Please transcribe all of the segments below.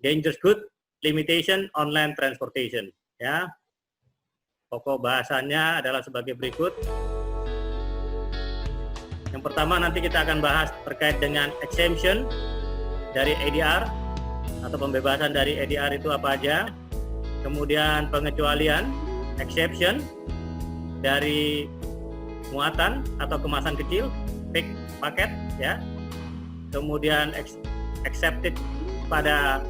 dangerous good limitation online transportation. Ya, pokok bahasannya adalah sebagai berikut. Yang pertama nanti kita akan bahas terkait dengan exemption dari ADR atau pembebasan dari ADR itu apa aja. Kemudian pengecualian, exception dari muatan atau kemasan kecil, big paket ya. Kemudian accepted pada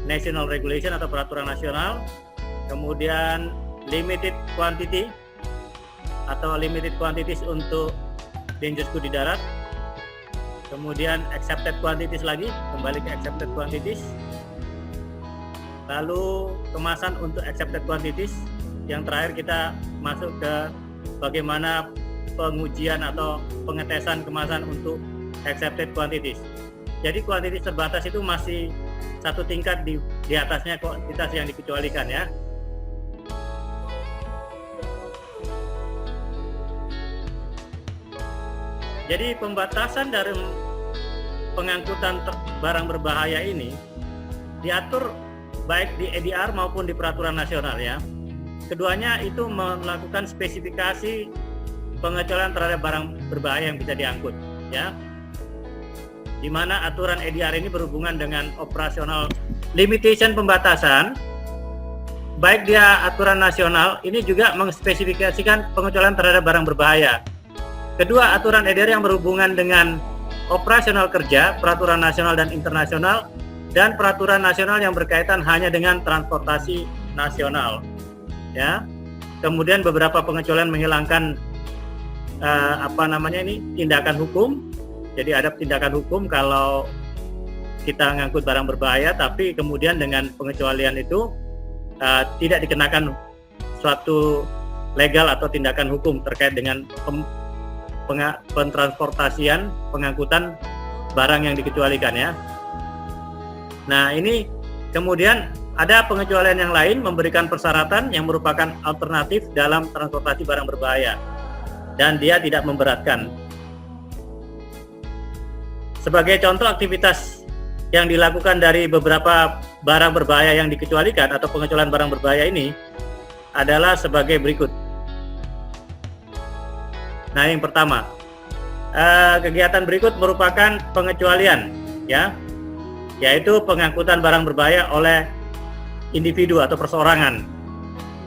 national regulation atau peraturan nasional. Kemudian limited quantity atau limited quantities untuk dangerous good di darat. Kemudian accepted quantities lagi, kembali ke accepted quantities. Lalu kemasan untuk accepted quantities. Yang terakhir kita masuk ke bagaimana pengujian atau pengetesan kemasan untuk accepted quantities. Jadi quantities terbatas itu masih satu tingkat di atasnya kuantitas yang dikecualikan ya. Jadi pembatasan dari pengangkutan barang berbahaya ini diatur baik di ADR maupun di peraturan nasional ya. Keduanya itu melakukan spesifikasi pengecualian terhadap barang berbahaya yang bisa diangkut ya. Di mana aturan ADR ini berhubungan dengan operasional limitation pembatasan, baik dia aturan nasional ini juga mengspesifikasikan pengecualian terhadap barang berbahaya. Kedua, aturan ADR yang berhubungan dengan operasional kerja, peraturan nasional dan internasional, dan peraturan nasional yang berkaitan hanya dengan transportasi nasional. Ya, kemudian beberapa pengecualian menghilangkan tindakan hukum. Jadi ada tindakan hukum kalau kita ngangkut barang berbahaya, tapi kemudian dengan pengecualian itu tidak dikenakan suatu legal atau tindakan hukum terkait dengan pentransportasian, pengangkutan barang yang dikecualikan ya. Nah ini kemudian ada pengecualian yang lain memberikan persyaratan yang merupakan alternatif dalam transportasi barang berbahaya dan dia tidak memberatkan. Sebagai contoh aktivitas yang dilakukan dari beberapa barang berbahaya yang dikecualikan atau pengecualian barang berbahaya ini adalah sebagai berikut. Nah yang pertama, kegiatan berikut merupakan pengecualian ya, yaitu pengangkutan barang berbahaya oleh individu atau perseorangan,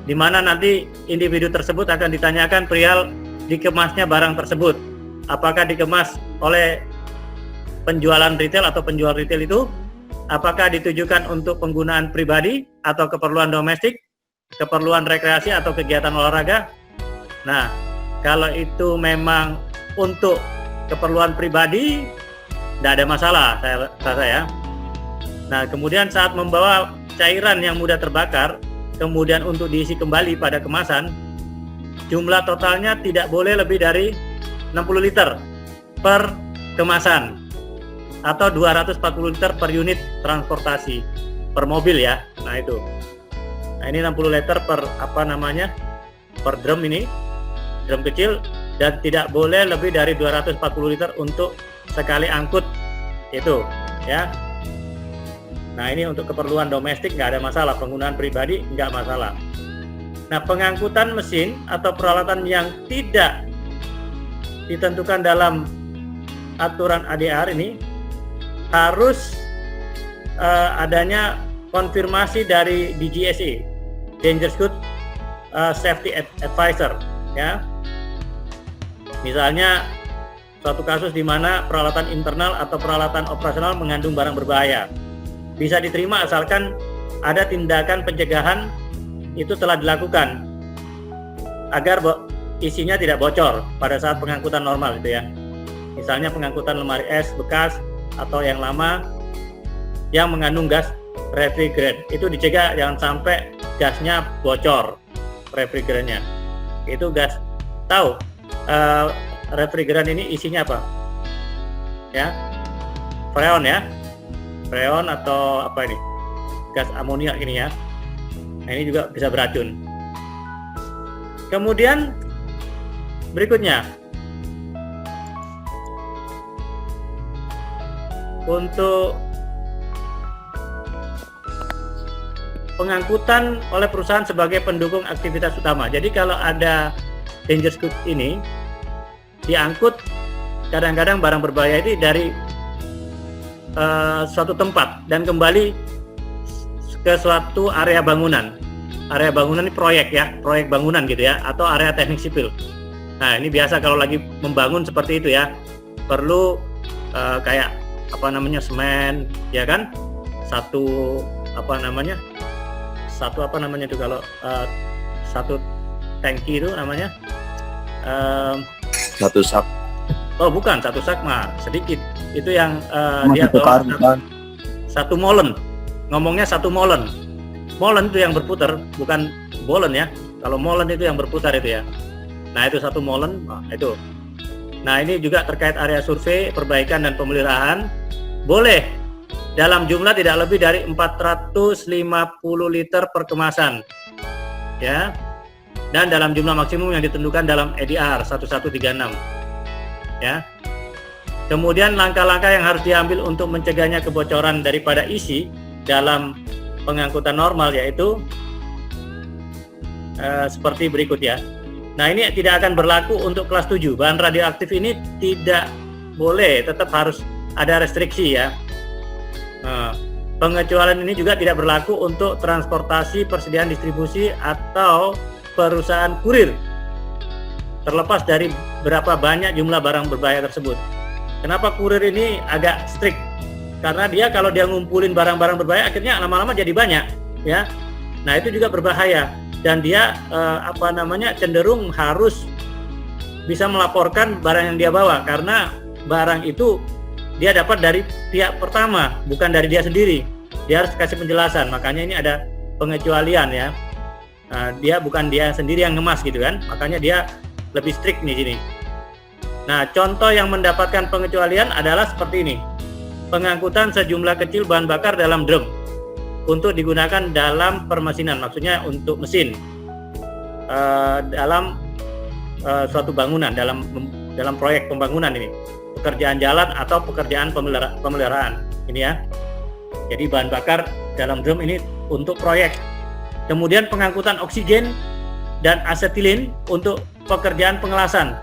di mana nanti individu tersebut akan ditanyakan perihal dikemasnya barang tersebut, apakah dikemas oleh penjualan retail atau penjual retail itu, apakah ditujukan untuk penggunaan pribadi atau keperluan domestik, keperluan rekreasi atau kegiatan olahraga. Nah, kalau itu memang untuk keperluan pribadi, tidak ada masalah saya rasa ya. Nah, kemudian saat membawa cairan yang mudah terbakar, kemudian untuk diisi kembali pada kemasan, jumlah totalnya tidak boleh lebih dari 60 liter per kemasan atau 240 liter per unit transportasi per mobil ya. Nah itu. Nah ini 60 liter per per drum ini, drum kecil, dan tidak boleh lebih dari 240 liter untuk sekali angkut itu ya. Nah ini untuk keperluan domestik nggak ada masalah, penggunaan pribadi nggak masalah. Nah pengangkutan mesin atau peralatan yang tidak ditentukan dalam aturan ADR ini harus adanya konfirmasi dari DGSA, Dangerous Good Safety Advisor ya. Misalnya suatu kasus di mana peralatan internal atau peralatan operasional mengandung barang berbahaya, bisa diterima asalkan ada tindakan pencegahan itu telah dilakukan agar isinya tidak bocor pada saat pengangkutan normal itu ya. Misalnya pengangkutan lemari es bekas atau yang lama yang mengandung gas refrigerant, itu dicegah jangan sampai gasnya bocor refrigerantnya. Itu gas tahu refrigerant ini isinya apa? Ya, freon ya. Freon atau apa ini? Gas amonia ini ya. Nah, ini juga bisa beracun. Kemudian berikutnya, untuk pengangkutan oleh perusahaan sebagai pendukung aktivitas utama. Jadi kalau ada dangerous goods ini diangkut, kadang-kadang barang berbahaya ini dari suatu tempat dan kembali ke suatu area bangunan. Area bangunan ini proyek ya, proyek bangunan gitu ya, atau area teknik sipil. Nah ini biasa kalau lagi membangun seperti itu ya, perlu kayak apa namanya semen, ya kan? Satu apa namanya itu kalau satu tangki itu namanya satu sak. Oh bukan, satu sak mah sedikit. Itu yang dia bukan. Satu molen. Ngomongnya satu molen. Molen itu yang berputar, bukan bolen ya. Kalau molen itu yang berputar itu ya. Nah itu satu molen, itu. Nah ini juga terkait area survei, perbaikan dan pemeliharaan. Boleh dalam jumlah tidak lebih dari 450 liter per kemasan. Ya. Dan dalam jumlah maksimum yang ditentukan dalam EDR 1136. Ya. Kemudian langkah-langkah yang harus diambil untuk mencegahnya kebocoran daripada isi dalam pengangkutan normal yaitu seperti berikut ya. Nah ini tidak akan berlaku untuk kelas 7. Bahan radioaktif ini tidak boleh, tetap harus ada restriksi ya. Pengecualian ini juga tidak berlaku untuk transportasi, persediaan distribusi atau perusahaan kurir, terlepas dari berapa banyak jumlah barang berbahaya tersebut. Kenapa kurir ini agak strict? Karena dia kalau dia ngumpulin barang-barang berbahaya akhirnya lama-lama jadi banyak, ya. Nah itu juga berbahaya dan dia cenderung harus bisa melaporkan barang yang dia bawa karena barang itu dia dapat dari pihak pertama, bukan dari dia sendiri. Dia harus kasih penjelasan. Makanya ini ada pengecualian ya. Dia bukan dia sendiri yang ngemas gitu kan. Makanya dia lebih strict nih sini. Nah, contoh yang mendapatkan pengecualian adalah seperti ini. Pengangkutan sejumlah kecil bahan bakar dalam drum untuk digunakan dalam permesinan, maksudnya untuk mesin dalam suatu bangunan, dalam proyek pembangunan ini, pekerjaan jalan atau pekerjaan pemeliharaan ini ya. Jadi bahan bakar dalam drum ini untuk proyek. Kemudian pengangkutan oksigen dan asetilin untuk pekerjaan pengelasan,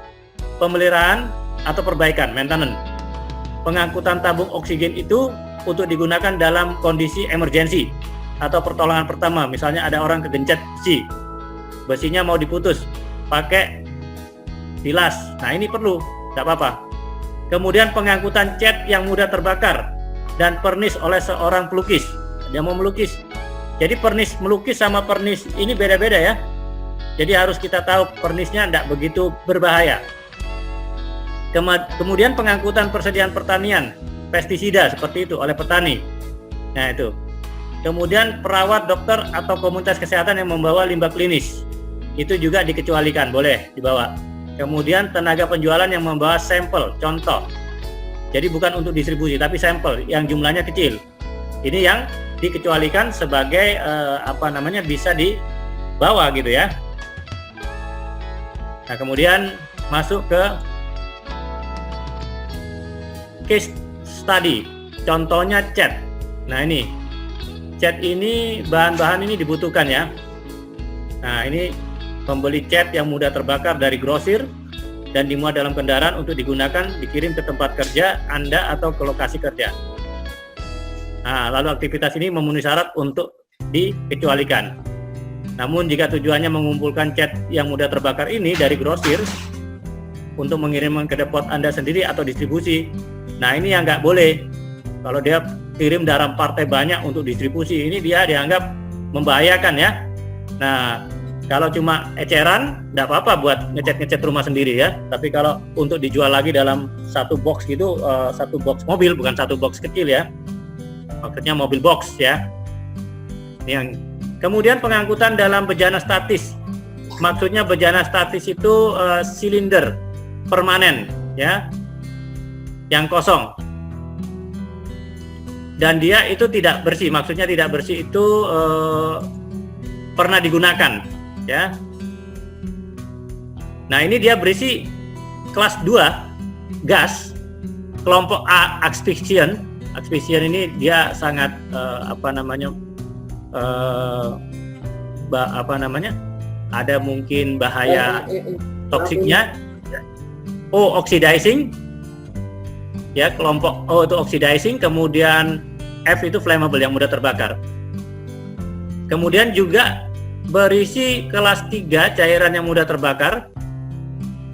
pemeliharaan atau perbaikan, maintenance. Pengangkutan tabung oksigen itu untuk digunakan dalam kondisi emergensi atau pertolongan pertama. Misalnya ada orang kegencet besinya mau diputus, pakai bilas. Nah ini perlu, tidak apa-apa. Kemudian pengangkutan cat yang mudah terbakar dan pernis oleh seorang pelukis. Dia mau melukis. Jadi pernis melukis sama pernis ini beda-beda ya. Jadi harus kita tahu pernisnya tidak begitu berbahaya. Kemudian pengangkutan persediaan pertanian, pestisida seperti itu oleh petani. Nah itu. Kemudian perawat, dokter atau komunitas kesehatan yang membawa limbah klinis. Itu juga dikecualikan, boleh dibawa. Kemudian tenaga penjualan yang membawa sampel, contoh. Jadi bukan untuk distribusi, tapi sampel yang jumlahnya kecil. Ini yang dikecualikan sebagai bisa dibawa gitu ya. Nah kemudian masuk ke case study, contohnya cat. Nah ini cat ini, bahan-bahan ini dibutuhkan ya. Nah ini membeli cat yang mudah terbakar dari grosir dan dimuat dalam kendaraan untuk digunakan dikirim ke tempat kerja Anda atau ke lokasi kerja. Nah lalu aktivitas ini memenuhi syarat untuk dikecualikan. Namun jika tujuannya mengumpulkan cat yang mudah terbakar ini dari grosir untuk mengirimkan ke depot Anda sendiri atau distribusi, nah ini yang nggak boleh. Kalau dia kirim dalam partai banyak untuk distribusi, ini dia dianggap membahayakan ya. Nah kalau cuma eceran, nggak apa-apa buat ngecat rumah sendiri ya. Tapi kalau untuk dijual lagi dalam satu box gitu, satu box mobil, bukan satu box kecil ya. Maksudnya mobil box ya. Yang kemudian pengangkutan dalam bejana statis. Maksudnya bejana statis itu silinder permanen ya, yang kosong. Dan dia itu tidak bersih. Maksudnya tidak bersih itu pernah digunakan ya. Nah ini dia berisi kelas 2 gas kelompok A, asphyxian. Asphyxian ini dia sangat ada mungkin bahaya toksiknya. O oxidizing, ya kelompok O itu oxidizing, kemudian F itu flammable yang mudah terbakar. Kemudian juga berisi kelas 3 cairan yang mudah terbakar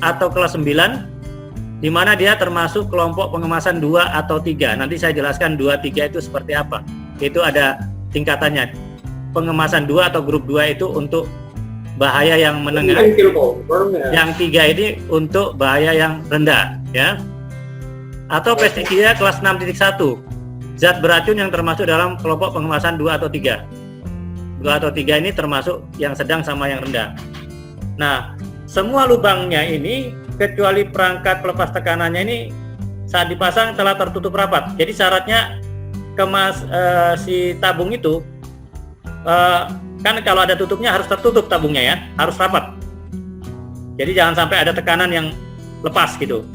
atau kelas 9, di mana dia termasuk kelompok pengemasan 2 atau 3. Nanti saya jelaskan 2, 3 itu seperti apa. Itu ada tingkatannya. Pengemasan 2 atau grup 2 itu untuk bahaya yang menengah. Yang 3 ini untuk bahaya yang rendah, ya. Atau pestisida kelas 6.1. Zat beracun yang termasuk dalam kelompok pengemasan 2 atau 3. 2 atau 3 ini termasuk yang sedang sama yang rendah. Nah, semua lubangnya ini kecuali perangkat pelepas tekanannya ini saat dipasang telah tertutup rapat. Jadi syaratnya si tabung itu kan kalau ada tutupnya harus tertutup tabungnya, ya, harus rapat. Jadi jangan sampai ada tekanan yang lepas gitu.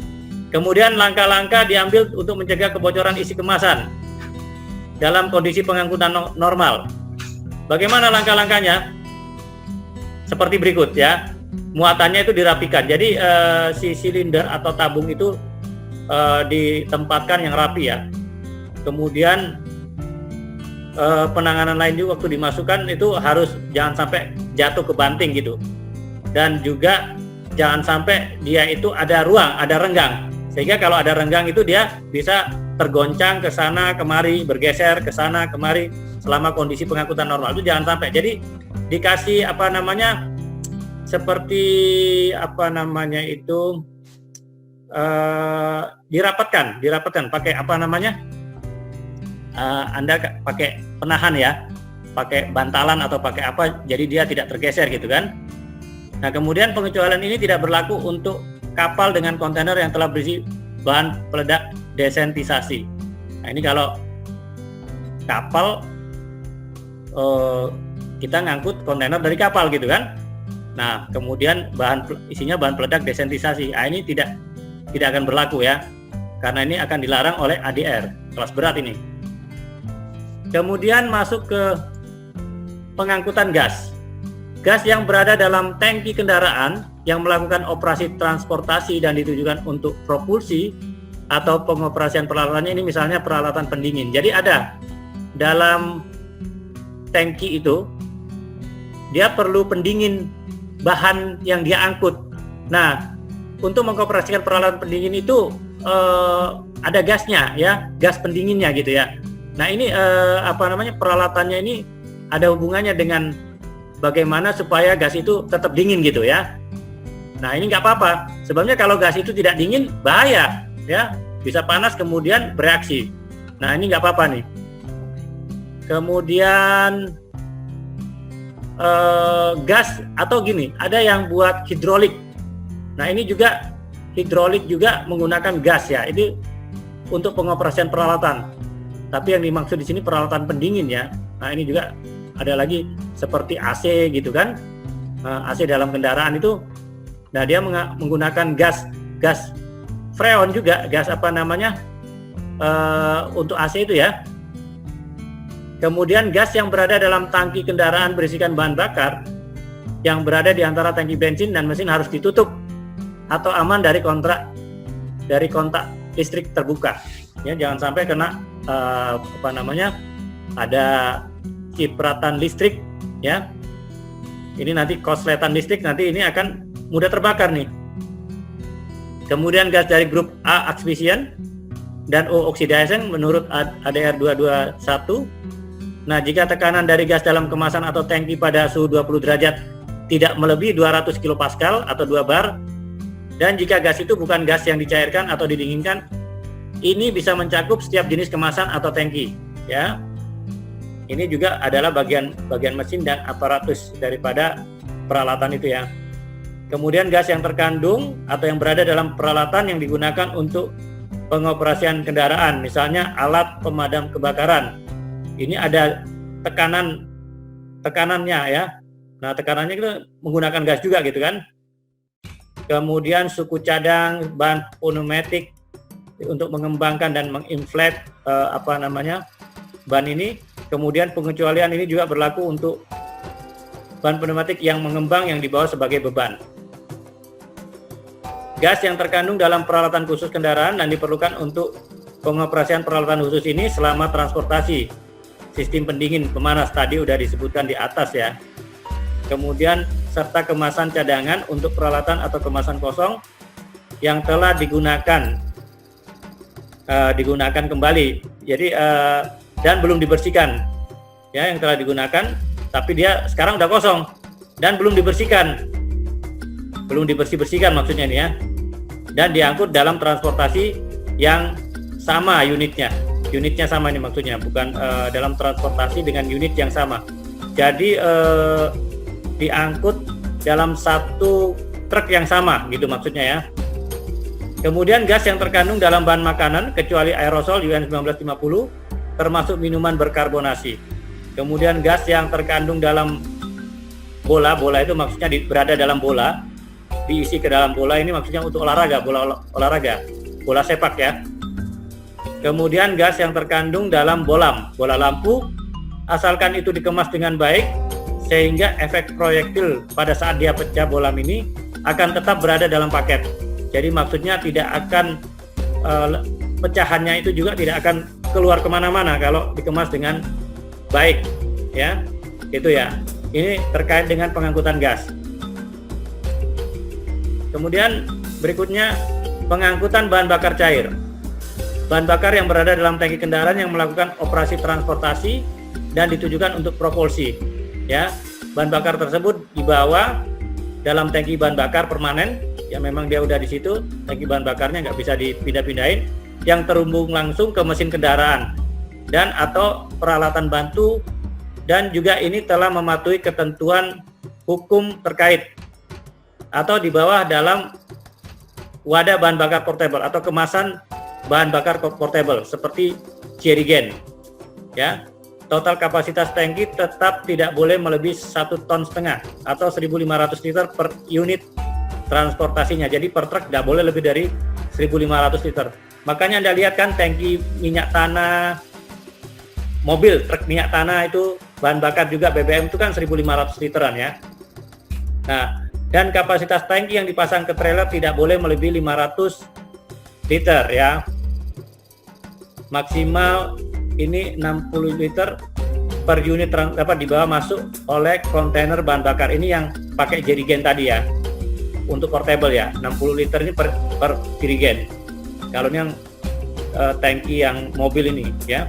Kemudian langkah-langkah diambil untuk mencegah kebocoran isi kemasan dalam kondisi pengangkutan normal. Bagaimana langkah-langkahnya? Seperti berikut, ya. Muatannya itu dirapikan. Jadi si silinder atau tabung itu ditempatkan yang rapi, ya. Kemudian penanganan lain juga waktu dimasukkan itu harus jangan sampai jatuh ke banting gitu. Dan juga jangan sampai dia itu ada ruang, ada renggang. Sehingga kalau ada renggang itu dia bisa tergoncang ke sana kemari, bergeser ke sana kemari selama kondisi pengangkutan normal. Itu jangan sampai. Jadi dikasih seperti dirapatkan pakai Anda pakai penahan, ya, pakai bantalan atau pakai apa, jadi dia tidak tergeser gitu kan. Nah, kemudian pengecualian ini tidak berlaku untuk kapal dengan kontainer yang telah berisi bahan peledak desentisasi. Nah, ini kalau kapal kita ngangkut kontainer dari kapal gitu kan. Nah, kemudian isinya bahan peledak desentisasi. Nah, ini tidak akan berlaku, ya, karena ini akan dilarang oleh ADR kelas berat ini. Kemudian masuk ke pengangkutan gas. Gas yang berada dalam tangki kendaraan yang melakukan operasi transportasi dan ditujukan untuk propulsi atau pengoperasian peralatannya, ini misalnya peralatan pendingin. Jadi ada dalam tangki itu dia perlu pendingin bahan yang dia angkut. Nah, untuk mengoperasikan peralatan pendingin itu ada gasnya, ya, gas pendinginnya gitu, ya. Nah, ini peralatannya ini ada hubungannya dengan bagaimana supaya gas itu tetap dingin gitu, ya. Nah, ini nggak apa-apa. Sebabnya kalau gas itu tidak dingin bahaya, ya, bisa panas kemudian bereaksi. Nah, ini nggak apa-apa nih. Kemudian gas atau gini, ada yang buat hidrolik. Nah, ini juga hidrolik juga menggunakan gas, ya. Ini untuk pengoperasian peralatan. Tapi yang dimaksud di sini peralatan pendingin, ya. Nah, ini juga ada lagi seperti AC gitu kan. AC dalam kendaraan itu. Nah, dia menggunakan gas freon juga, gas untuk AC itu, ya. Kemudian gas yang berada dalam tangki kendaraan berisikan bahan bakar yang berada di antara tangki bensin dan mesin harus ditutup atau aman dari kontak listrik terbuka. Ya, jangan sampai kena ada cipratan listrik, ya. Ini nanti korsletan listrik nanti ini akan mudah terbakar nih. Kemudian gas dari grup A asphyxiant dan O oxidizing menurut ADR 221. Nah, jika tekanan dari gas dalam kemasan atau tangki pada suhu 20 derajat tidak melebihi 200 kPa atau 2 bar, dan jika gas itu bukan gas yang dicairkan atau didinginkan, ini bisa mencakup setiap jenis kemasan atau tangki, ya. Ini juga adalah bagian mesin dan aparatus daripada peralatan itu, ya. Kemudian gas yang terkandung atau yang berada dalam peralatan yang digunakan untuk pengoperasian kendaraan, misalnya alat pemadam kebakaran. Ini ada tekanannya, ya. Nah, tekanannya itu menggunakan gas juga gitu kan. Kemudian suku cadang, bahan pneumatik untuk mengembangkan dan menginflate ban ini. Kemudian pengecualian ini juga berlaku untuk bahan pneumatik yang mengembang yang dibawa sebagai beban. Gas yang terkandung dalam peralatan khusus kendaraan dan diperlukan untuk pengoperasian peralatan khusus ini selama transportasi. Sistem pendingin pemanas tadi udah disebutkan di atas ya. Kemudian serta kemasan cadangan untuk peralatan atau kemasan kosong yang telah digunakan kembali. Jadi dan belum dibersihkan. Ya, yang telah digunakan tapi dia sekarang udah kosong dan belum dibersihkan. Belum dibersihkan maksudnya ini ya. Dan diangkut dalam transportasi yang sama unitnya. Unitnya sama ini maksudnya, bukan dalam transportasi dengan unit yang sama. Jadi diangkut dalam satu truk yang sama gitu maksudnya ya. Kemudian gas yang terkandung dalam bahan makanan kecuali aerosol UN 1950 termasuk minuman berkarbonasi. Kemudian gas yang terkandung dalam bola itu maksudnya berada dalam bola, diisi ke dalam bola, ini maksudnya untuk olahraga, bola sepak ya. Kemudian gas yang terkandung dalam bola lampu, asalkan itu dikemas dengan baik sehingga efek proyektil pada saat dia pecah bolam ini akan tetap berada dalam paket. Jadi maksudnya tidak akan pecahannya itu juga tidak akan keluar kemana-mana kalau dikemas dengan baik ya. Itu ya, ini terkait dengan pengangkutan gas. Kemudian berikutnya pengangkutan bahan bakar cair. Bahan bakar yang berada dalam tangki kendaraan yang melakukan operasi transportasi dan ditujukan untuk propulsi. Ya, bahan bakar tersebut dibawa dalam tangki bahan bakar permanen. Ya memang dia udah di situ, tangki bahan bakarnya nggak bisa dipindah-pindahin. Yang terhubung langsung ke mesin kendaraan dan atau peralatan bantu, dan juga ini telah mematuhi ketentuan hukum terkait atau di bawah dalam wadah bahan bakar portable atau kemasan bahan bakar portable seperti jerrycan ya. Total kapasitas tangki tetap tidak boleh melebihi 1,5 ton atau 1.500 liter per unit transportasinya. Jadi per truk tidak boleh lebih dari 1.500 liter. Makanya Anda lihat kan tangki minyak tanah mobil, truk minyak tanah itu bahan bakar juga BBM itu kan 1.500 literan ya. Nah, dan kapasitas tangki yang dipasang ke trailer tidak boleh melebihi 500 liter ya. Maksimal ini 60 liter per unit dapat dibawa masuk oleh kontainer bahan bakar ini yang pakai jerrycan tadi ya. Untuk portable ya, 60 liter ini per jerrycan. Kalau ini yang tangki yang mobil ini ya.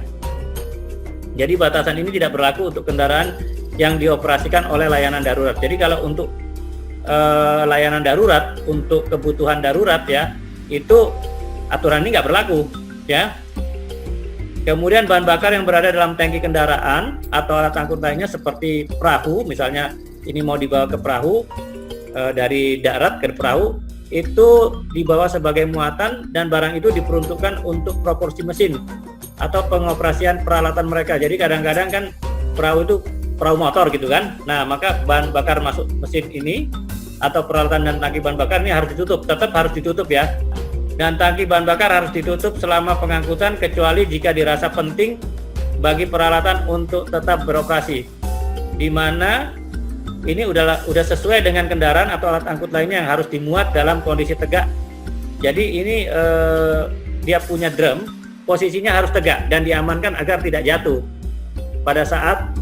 Jadi batasan ini tidak berlaku untuk kendaraan yang dioperasikan oleh layanan darurat. Jadi kalau untuk layanan darurat, untuk kebutuhan darurat ya, itu aturan ini nggak berlaku ya. Kemudian bahan bakar yang berada dalam tangki kendaraan atau alat angkut lainnya seperti perahu, misalnya ini mau dibawa ke perahu dari darat ke perahu, itu dibawa sebagai muatan dan barang itu diperuntukkan untuk proporsi mesin atau pengoperasian peralatan mereka. Jadi kadang-kadang kan perahu itu perahu motor gitu kan. Nah, maka bahan bakar masuk mesin ini atau peralatan dan tangki bahan bakar ini harus ditutup, tetap harus ditutup ya. Dan tangki bahan bakar harus ditutup selama pengangkutan kecuali jika dirasa penting bagi peralatan untuk tetap beroperasi. Di mana ini udah sesuai dengan kendaraan atau alat angkut lainnya yang harus dimuat dalam kondisi tegak. Jadi ini dia punya drum, posisinya harus tegak dan diamankan agar tidak jatuh pada saat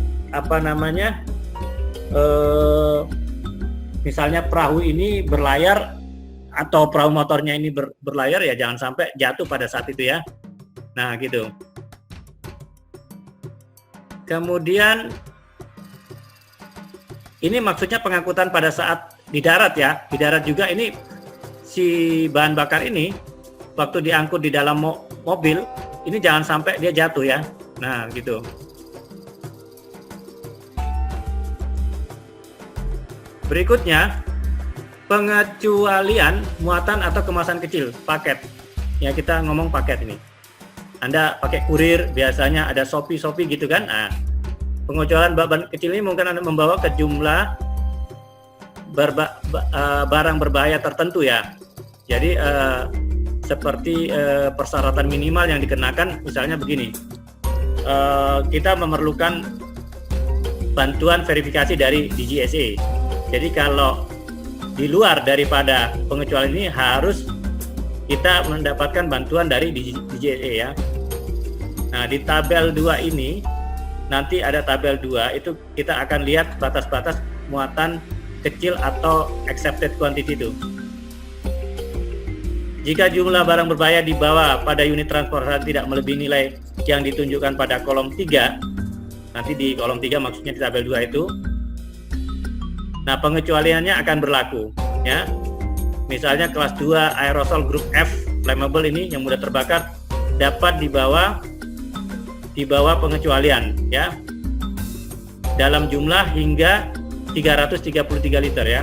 misalnya perahu ini berlayar atau perahu motornya ini berlayar ya, jangan sampai jatuh pada saat itu ya. Nah gitu. Kemudian ini maksudnya pengangkutan pada saat di darat ya. Di darat juga ini si bahan bakar ini waktu diangkut di dalam mobil ini jangan sampai dia jatuh ya. Nah gitu. Berikutnya pengecualian muatan atau kemasan kecil, paket. Ya kita ngomong paket ini. Anda pakai kurir, biasanya ada Shopee gitu kan. Nah, pengecualian bahan kecil ini mungkin Anda membawa ke jumlah barang berbahaya tertentu ya. Jadi seperti persyaratan minimal yang dikenakan misalnya begini. kita memerlukan bantuan verifikasi dari DGSE. Jadi kalau di luar daripada pengecualian ini harus kita mendapatkan bantuan dari DGSE ya. Nah, di tabel 2 ini nanti ada tabel 2 itu kita akan lihat batas-batas muatan kecil atau accepted quantity itu. Jika jumlah barang berbahaya dibawa pada unit transportasi tidak melebihi nilai yang ditunjukkan pada kolom 3, nanti di kolom 3 maksudnya di tabel 2 itu, nah pengecualiannya akan berlaku ya. Misalnya kelas 2 aerosol grup F flammable ini yang mudah terbakar dapat dibawa pengecualian ya dalam jumlah hingga 333 liter ya.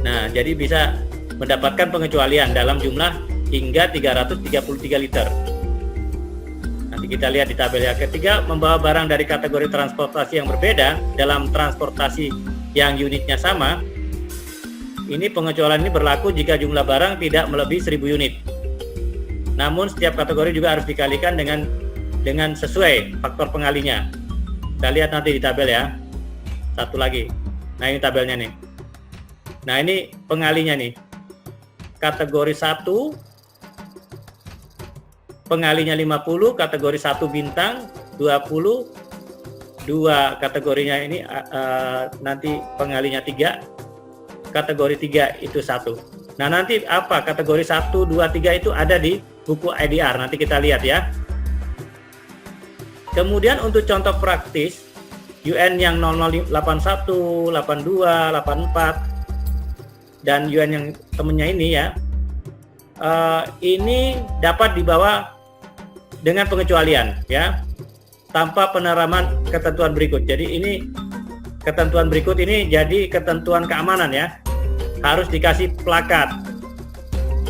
Nah, jadi bisa mendapatkan pengecualian dalam jumlah hingga 333 liter. Nanti kita lihat di tabel yang ketiga, membawa barang dari kategori transportasi yang berbeda dalam transportasi yang unitnya sama. Ini pengecualian ini berlaku jika jumlah barang tidak melebihi 1000 unit. Namun setiap kategori juga harus dikalikan dengan sesuai faktor pengalinya. Kita lihat nanti di tabel ya. Satu lagi. Nah, ini tabelnya nih. Nah, ini pengalinya nih. Kategori 1 pengalinya 50, kategori 1 bintang 20, 2 kategorinya ini nanti pengalinya 3, kategori 3 itu 1. Nah, nanti apa kategori 1, 2, 3 itu ada di buku EDR, nanti kita lihat ya. Kemudian untuk contoh praktis UN yang 0081, 82, 84 dan UN yang temennya ini ya, ini dapat dibawa dengan pengecualian ya, tanpa penerapan ketentuan berikut. Jadi ini ketentuan berikut ini jadi ketentuan keamanan ya, harus dikasih plakat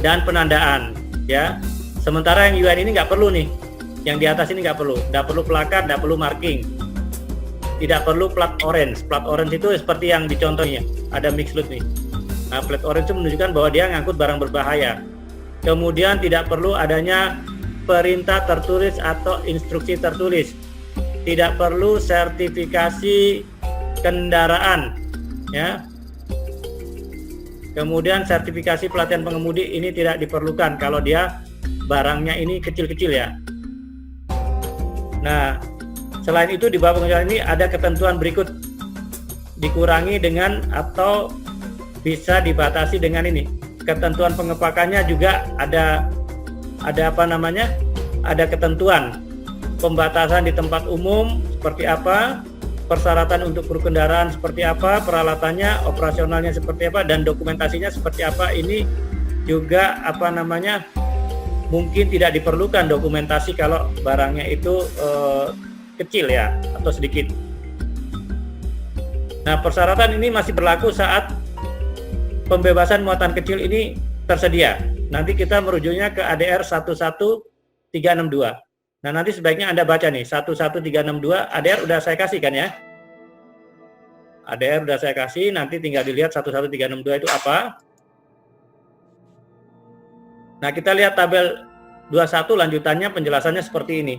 dan penandaan ya. Sementara yang UN ini nggak perlu nih, yang di atas ini nggak perlu plakat, nggak perlu marking, tidak perlu plat orange. Plat orange itu seperti yang dicontohnya, ada mix load nih. Nah, plat orange itu menunjukkan bahwa dia ngangkut barang berbahaya. Kemudian tidak perlu adanya perintah tertulis atau instruksi tertulis, tidak perlu sertifikasi kendaraan ya. Kemudian sertifikasi pelatihan pengemudi ini tidak diperlukan kalau dia barangnya ini kecil-kecil ya. Nah, selain itu di bawah pengecualian ini ada ketentuan berikut, dikurangi dengan atau bisa dibatasi dengan ini. Ketentuan pengepakannya juga ada apa namanya? Ada ketentuan pembatasan di tempat umum seperti apa, persyaratan untuk kru kendaraan seperti apa, peralatannya, operasionalnya seperti apa, dan dokumentasinya seperti apa. Ini juga apa namanya? Mungkin tidak diperlukan dokumentasi kalau barangnya itu kecil ya atau sedikit. Nah, persyaratan ini masih berlaku saat pembebasan muatan kecil ini tersedia. Nanti kita merujuknya ke ADR 11362. Nah, nanti sebaiknya Anda baca nih 11362. ADR udah saya kasih kan ya. ADR udah saya kasih, nanti tinggal dilihat 11362 itu apa. Nah, kita lihat tabel 21 lanjutannya, penjelasannya seperti ini.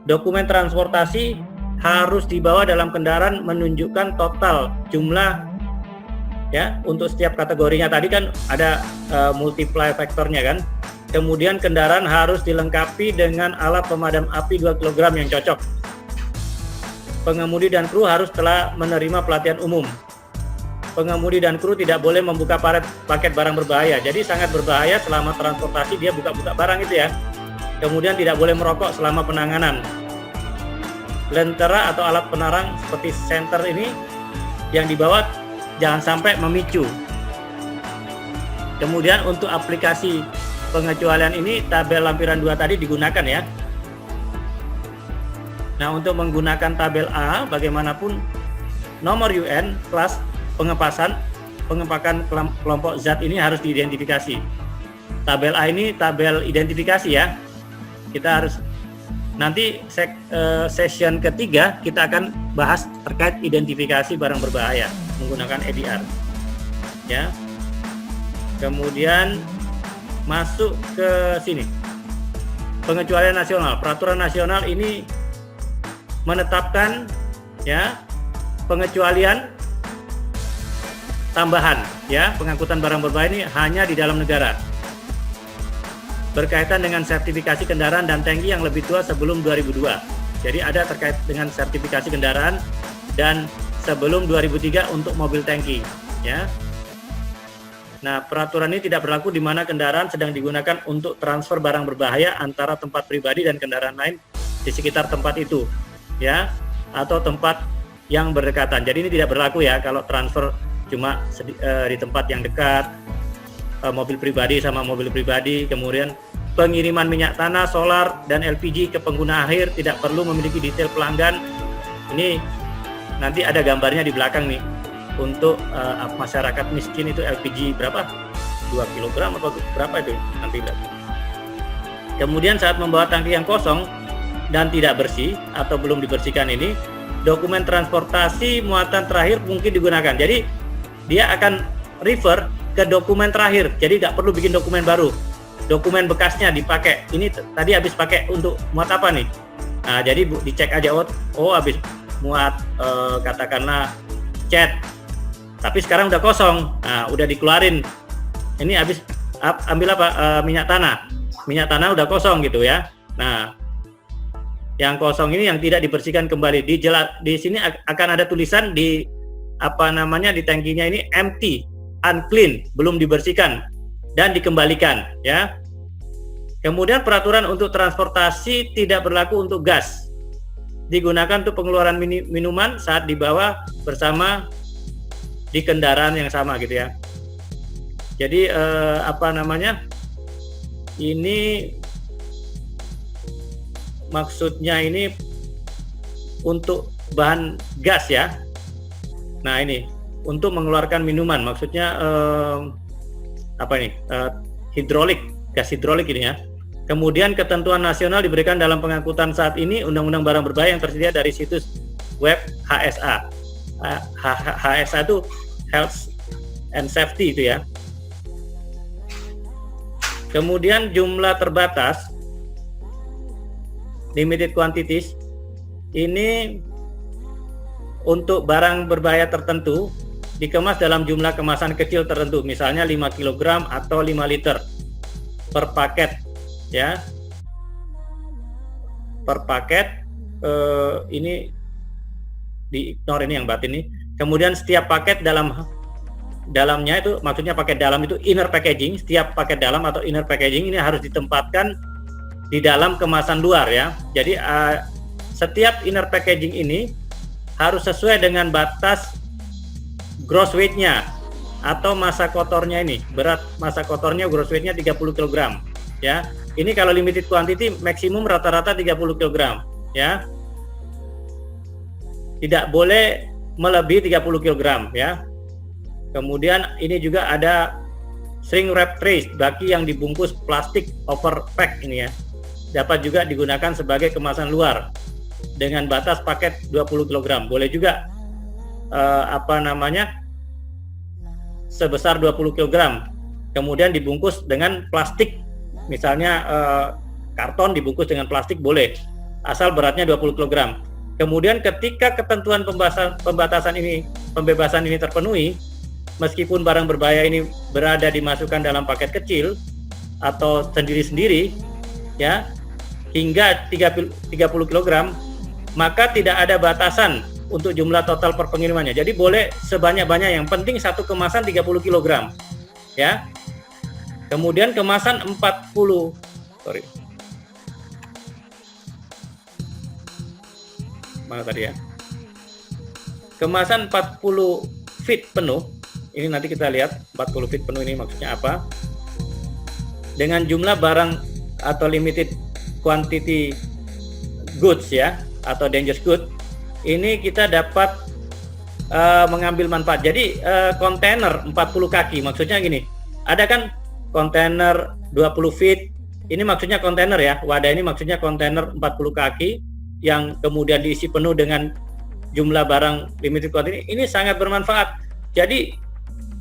Dokumen transportasi harus dibawa dalam kendaraan menunjukkan total jumlah ya untuk setiap kategorinya. Tadi kan ada multiply faktornya kan. Kemudian kendaraan harus dilengkapi dengan alat pemadam api 2 kg yang cocok. Pengemudi dan kru harus telah menerima pelatihan umum. Pengemudi dan kru tidak boleh membuka paket barang berbahaya. Jadi sangat berbahaya selama transportasi dia buka-buka barang itu ya. Kemudian tidak boleh merokok selama penanganan. Lentera atau alat penerang seperti senter ini yang dibawa jangan sampai memicu. Kemudian untuk aplikasi pengecualian ini tabel lampiran 2 tadi digunakan ya. Nah, untuk menggunakan tabel A bagaimanapun nomor UN kelas pengepakan kelompok zat ini harus diidentifikasi. Tabel A ini tabel identifikasi ya. Kita harus nanti session ketiga kita akan bahas terkait identifikasi barang berbahaya menggunakan EDR. Ya. Kemudian masuk ke sini. pengecualian nasional. Peraturan nasional ini menetapkan ya pengecualian tambahan ya pengangkutan barang berbahaya ini hanya di dalam negara berkaitan dengan sertifikasi kendaraan dan tangki yang lebih tua sebelum 2002. Jadi ada terkait dengan sertifikasi kendaraan dan sebelum 2003 untuk mobil tangki ya. Nah, peraturan ini tidak berlaku di mana kendaraan sedang digunakan untuk transfer barang berbahaya antara tempat pribadi dan kendaraan lain di sekitar tempat itu ya, atau tempat yang berdekatan. Jadi ini tidak berlaku ya kalau transfer cuma di tempat yang dekat, mobil pribadi sama mobil pribadi. Kemudian pengiriman minyak tanah, solar, dan LPG ke pengguna akhir tidak perlu memiliki detail pelanggan. Ini nanti ada gambarnya di belakang nih. Untuk masyarakat miskin itu LPG berapa? 2 kg atau berapa itu? Nanti lihat. Kemudian saat membawa tangki yang kosong dan tidak bersih atau belum dibersihkan ini, dokumen transportasi muatan terakhir mungkin digunakan. Jadi dia akan refer ke dokumen terakhir. Jadi nggak perlu bikin dokumen baru. Dokumen bekasnya dipakai. Ini tadi habis pakai untuk muat apa nih? Nah, jadi dicek aja habis muat katakanlah cat. Tapi sekarang udah kosong. Nah, udah dikeluarin. Ini habis ambil apa? Minyak tanah. Minyak tanah udah kosong gitu ya. Nah, yang kosong ini yang tidak dibersihkan kembali. Di sini akan ada tulisan di di tangkinya ini empty, unclean, belum dibersihkan dan dikembalikan ya. Kemudian peraturan untuk transportasi tidak berlaku untuk gas. Digunakan untuk pengeluaran minuman saat dibawa bersama di kendaraan yang sama gitu ya. Jadi ini maksudnya ini untuk bahan gas ya. Nah ini untuk mengeluarkan minuman, maksudnya hidrolik, gas hidrolik ini ya. Kemudian ketentuan nasional diberikan dalam pengangkutan saat ini Undang-Undang Barang Berbahaya yang tersedia dari situs web HSA. HSA itu Health and Safety itu ya. Kemudian jumlah terbatas, limited quantities, ini untuk barang berbahaya tertentu dikemas dalam jumlah kemasan kecil tertentu, misalnya 5 kg atau 5 liter per paket ya. Per paket ini di-ignore ini yang batin ini. Kemudian setiap paket dalamnya itu, maksudnya paket dalam itu inner packaging, setiap paket dalam atau inner packaging ini harus ditempatkan di dalam kemasan luar ya. Jadi setiap inner packaging ini harus sesuai dengan batas gross weight-nya atau massa kotornya ini. Berat massa kotornya gross weight-nya 30 kg ya. Ini kalau limited quantity maksimum rata-rata 30 kg ya. Tidak boleh melebihi 30 kg ya. Kemudian ini juga ada shrink wrap trays bagi yang dibungkus plastik overpack ini ya. Dapat juga digunakan sebagai kemasan luar dengan batas paket 20 kg. Boleh juga sebesar 20 kg. Kemudian dibungkus dengan plastik. Misalnya karton dibungkus dengan plastik boleh. Asal beratnya 20 kg. Kemudian ketika ketentuan pembebasan ini terpenuhi, meskipun barang berbahaya ini berada dimasukkan dalam paket kecil atau sendiri-sendiri ya, hingga 30 kg, maka tidak ada batasan untuk jumlah total per pengirimannya. Jadi boleh sebanyak-banyak, yang penting satu kemasan 30 kg ya. Kemudian kemasan 40 feet penuh. Ini nanti kita lihat 40 feet penuh ini maksudnya apa. Dengan jumlah barang atau limited quantity goods ya, atau dangerous goods, ini kita dapat mengambil manfaat. Jadi kontainer 40 kaki maksudnya gini. Ada kan kontainer 20 feet. Ini maksudnya kontainer ya. Wadah ini maksudnya kontainer 40 kaki yang kemudian diisi penuh dengan jumlah barang limited quantity. Ini sangat bermanfaat. Jadi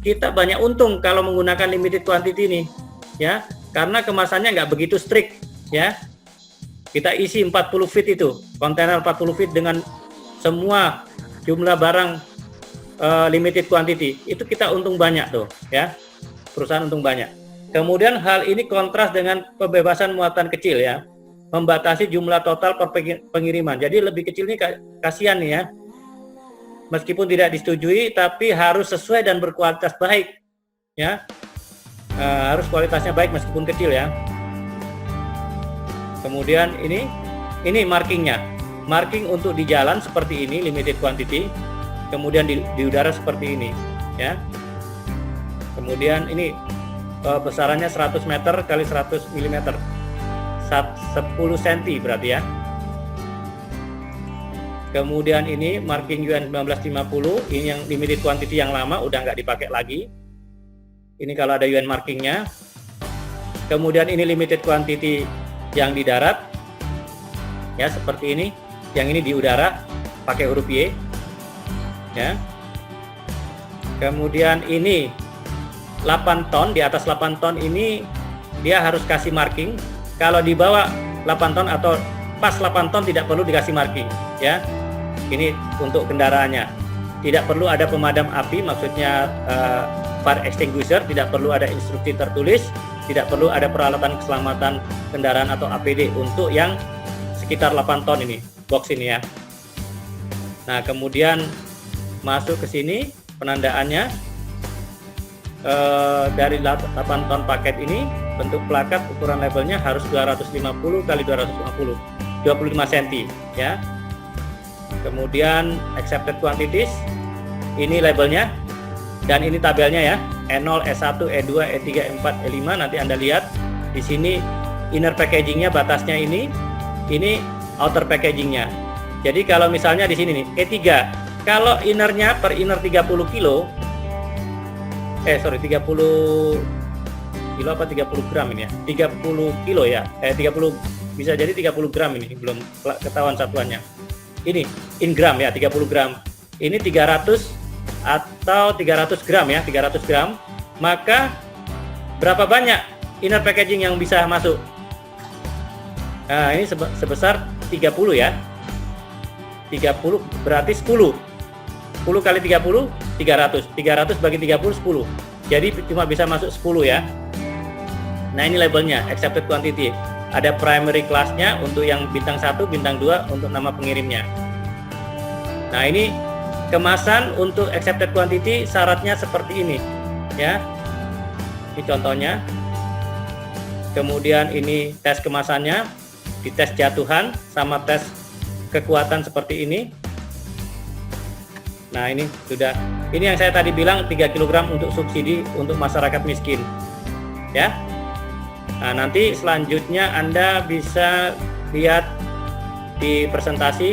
kita banyak untung kalau menggunakan limited quantity ini ya, karena kemasannya nggak begitu strict ya. kita isi 40 feet itu, kontainer 40 feet dengan semua jumlah barang limited quantity, itu kita untung banyak tuh ya, perusahaan untung banyak. Kemudian hal ini kontras dengan pembebasan muatan kecil ya, membatasi jumlah total per pengiriman. Jadi lebih kecil ini kasihan nih ya, meskipun tidak disetujui tapi harus sesuai dan berkualitas baik ya, harus kualitasnya baik meskipun kecil ya. Kemudian ini markingnya, marking untuk di jalan seperti ini limited quantity, kemudian di udara seperti ini ya. Kemudian ini besarannya 100 meter kali 100 mm, 10 cm berarti ya. Kemudian ini marking UN 1950, ini yang limited quantity yang lama udah nggak dipakai lagi. Ini kalau ada UN markingnya. Kemudian ini limited quantity yang di darat ya, seperti ini. Yang ini di udara pakai huruf Y ya. Kemudian ini 8 ton, di atas 8 ton ini dia harus kasih marking. Kalau di bawah 8 ton atau pas 8 ton tidak perlu dikasih marking ya. Ini untuk kendaraannya, tidak perlu ada pemadam api, maksudnya fire extinguisher, tidak perlu ada instruksi tertulis, tidak perlu ada peralatan keselamatan kendaraan atau APD untuk yang sekitar 8 ton ini, box ini ya. Nah kemudian masuk ke sini penandaannya, dari 8 ton paket ini bentuk plakat, ukuran labelnya harus 250 kali 250, 25 cm ya. Kemudian accepted quantities, ini labelnya dan ini tabelnya ya, E0, E1, E2, E3, E4, E5. Nanti Anda lihat di sini inner packagingnya, batasnya ini outer packagingnya. Jadi kalau misalnya di sini nih E3, kalau innernya per inner 30 kilo, 30 kilo apa 30 gram ini ya, 30 kilo ya, 30 bisa jadi 30 gram ini, belum ketahuan satuannya. Ini in gram ya, 30 gram. Ini 300 atau 300 gram ya, 300 gram. Maka berapa banyak inner packaging yang bisa masuk? Nah, ini sebesar 30 ya. 30 berarti 10. 10 kali 30, 300. 300 bagi 30, 10. Jadi cuma bisa masuk 10 ya. Nah, ini labelnya, accepted quantity. Ada primary class-nya untuk yang bintang 1, bintang 2 untuk nama pengirimnya. Nah, ini kemasan untuk accepted quantity syaratnya seperti ini ya. Ini contohnya. Kemudian ini tes kemasannya, dites jatuhan sama tes kekuatan seperti ini. Nah, ini sudah. Ini yang saya tadi bilang 3 kg untuk subsidi untuk masyarakat miskin. Ya. Nah, nanti selanjutnya Anda bisa lihat di presentasi